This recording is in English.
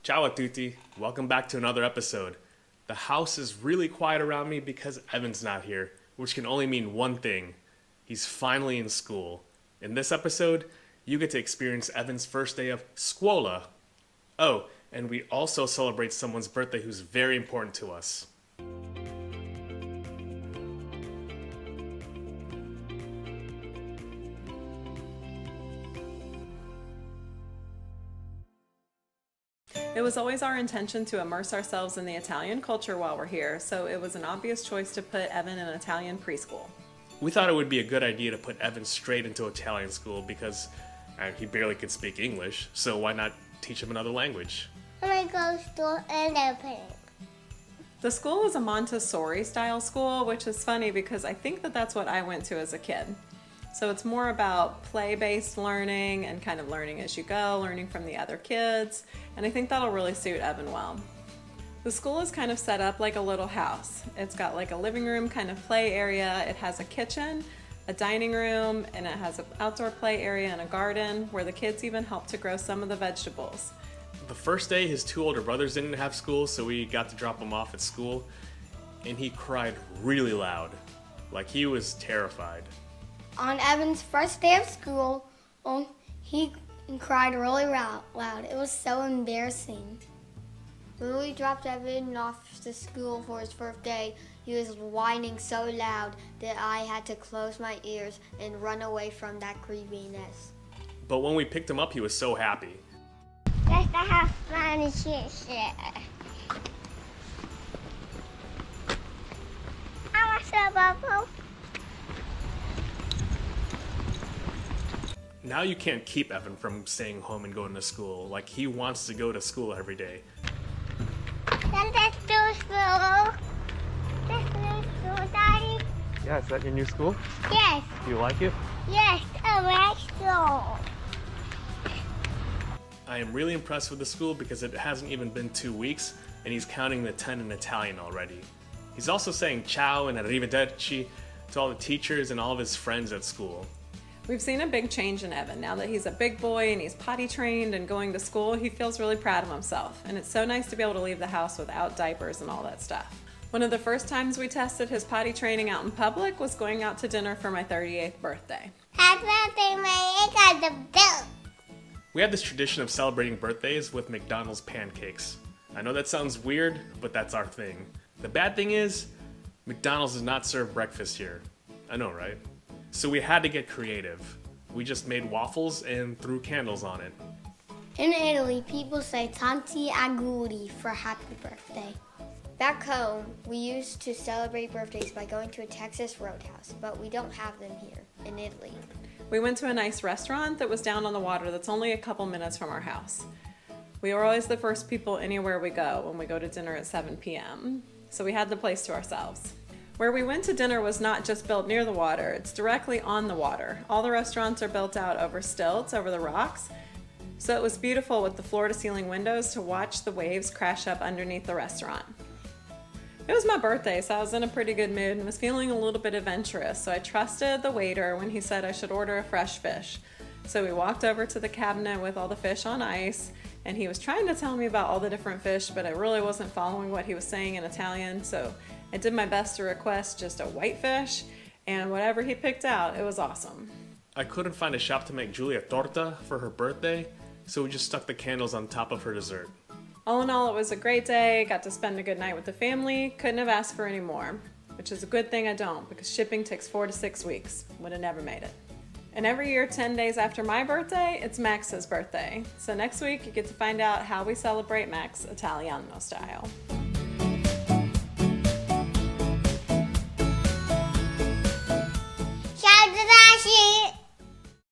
Ciao a tutti, welcome back to another episode. The house is really quiet around me because Evan's not here, which can only mean one thing. He's finally in school. In this episode, you get to experience Evan's first day of scuola. Oh, and we also celebrate someone's birthday who's very important to us. It was always our intention to immerse ourselves in the Italian culture while we're here, so it was an obvious choice to put Evan in an Italian preschool. We thought it would be a good idea to put Evan straight into Italian school because he barely could speak English, so why not teach him another language? I go to anything. The school is a Montessori style school, which is funny because I think that's what I went to as a kid. So it's more about play-based learning and kind of learning as you go, learning from the other kids, and I think that'll really suit Evan well. The school is kind of set up like a little house. It's got like a living room kind of play area. It has a kitchen, a dining room, and it has an outdoor play area and a garden where the kids even help to grow some of the vegetables. The first day, his two older brothers didn't have school, so we got to drop him off at school, and he cried really loud, like he was terrified. On Evan's first day of school, he cried really loud. It was so embarrassing. When we dropped Evan off to school for his first day, he was whining so loud that I had to close my ears and run away from that creepiness. But when we picked him up, he was so happy. Let's have fun shit. I want some bubble. Now you can't keep Evan from staying home and going to school. Like, he wants to go to school every day. Let's do school. Let's do school, Daddy. Yeah, is that your new school? Yes, Do you like it? yes, I like school. I am really impressed with the school because it hasn't even been 2 weeks, and he's counting the 10 in Italian already. He's also saying ciao and arrivederci to all the teachers and all of his friends at school. We've seen a big change in Evan. Now that he's a big boy and he's potty trained and going to school, he feels really proud of himself. And it's so nice to be able to leave the house without diapers and all that stuff. One of the first times we tested his potty training out in public was going out to dinner for my 38th birthday. Happy birthday, man. I got the bill. We have this tradition of celebrating birthdays with McDonald's pancakes. I know that sounds weird, but that's our thing. The bad thing is, McDonald's does not serve breakfast here. I know, right? So we had to get creative. We just made waffles and threw candles on it. In Italy, people say tanti auguri for happy birthday. Back home, we used to celebrate birthdays by going to a Texas roadhouse, but we don't have them here in Italy. We went to a nice restaurant that was down on the water that's only a couple minutes from our house. We are always the first people anywhere we go when we go to dinner at 7 p.m., so we had the place to ourselves. Where we went to dinner was not just built near the water, it's directly on the water. All the restaurants are built out over stilts, over the rocks, so it was beautiful with the floor-to-ceiling windows to watch the waves crash up underneath the restaurant. It was my birthday, so I was in a pretty good mood and was feeling a little bit adventurous, so I trusted the waiter when he said I should order a fresh fish. So we walked over to the cabinet with all the fish on ice, and he was trying to tell me about all the different fish, but I really wasn't following what he was saying in Italian, so I did my best to request just a white fish, and whatever he picked out, it was awesome. I couldn't find a shop to make Julia torta for her birthday, so we just stuck the candles on top of her dessert. All in all, it was a great day, got to spend a good night with the family, couldn't have asked for any more, which is a good thing I don't, because shipping takes 4 to 6 weeks, would have never made it. And every year, 10 days after my birthday, it's Max's birthday. So next week, you get to find out how we celebrate Max Italiano style.